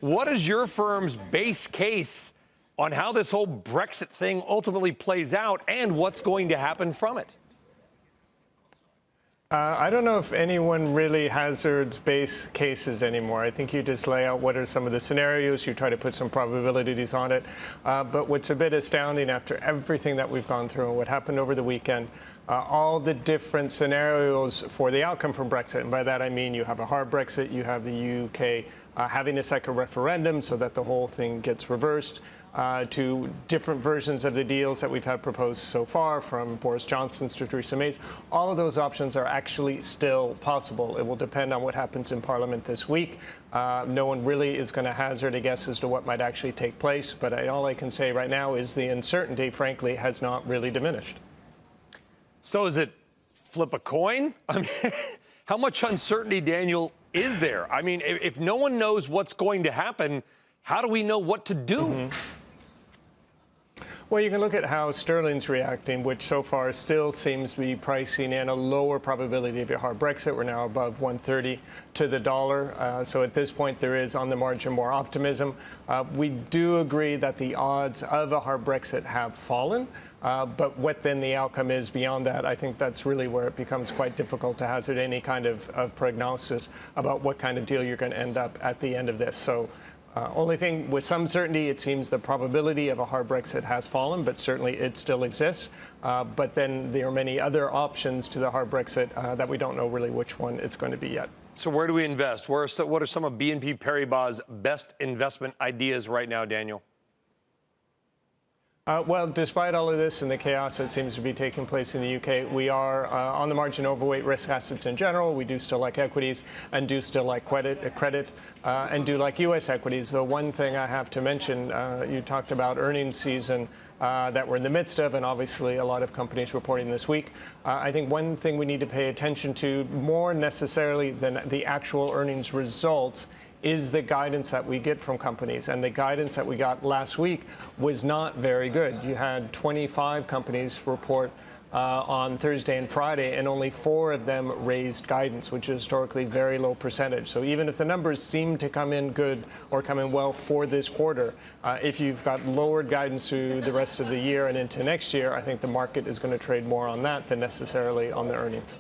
what is your firm's base case on how this whole Brexit thing ultimately plays out and what's going to happen from it? I don't know if anyone really hazards base cases anymore. I think you just lay out what are some of the scenarios, you try to put some probabilities on it. But what's a bit astounding after everything that we've gone through and what happened over the weekend, all the different scenarios for the outcome from Brexit. And by that I mean you have a hard Brexit, you have the UK having a second referendum so that the whole thing gets reversed. To different versions of the deals that we've had proposed so far, from Boris Johnson's to Theresa May's. All of those options are actually still possible. It will depend on what happens in Parliament this week. No one really is going to hazard a guess as to what might actually take place, but all I can say right now is the uncertainty, frankly, has not really diminished. So is it flip a coin? I mean, how much uncertainty, Daniel, is there? I mean, if no one knows what's going to happen, how do we know what to do? Mm-hmm. Well, you can look at how sterling's reacting, which so far still seems to be pricing in a lower probability of a hard Brexit. We're now above 130 to the dollar. So at this point, there is on the margin more optimism. We do agree that the odds of a hard Brexit have fallen. But what then the outcome is beyond that, I think that's really where it becomes quite difficult to hazard any kind of prognosis about what kind of deal you're going to end up at the end of this. So only thing with some certainty, it seems the probability of a hard Brexit has fallen, but certainly it still exists. But then there are many other options to the hard Brexit that we don't know really which one it's going to be yet. So where do we invest? What are some of BNP Paribas' best investment ideas right now, Daniel? Well, despite all of this and the chaos that seems to be taking place in the UK, we are on the margin overweight risk assets in general. We do still like equities and do still like credit and do like U.S. equities. The one thing I have to mention, you talked about earnings season that we're in the midst of, and obviously a lot of companies reporting this week. I think one thing we need to pay attention to more necessarily than the actual earnings results is the guidance that we get from companies. And the guidance that we got last week was not very good. You had 25 companies report on Thursday and Friday, and only 4 of them raised guidance, which is historically very low percentage. So even if the numbers seem to come in good or come in well for this quarter, if you've got lowered guidance through the rest of the year and into next year, I think the market is going to trade more on that than necessarily on the earnings.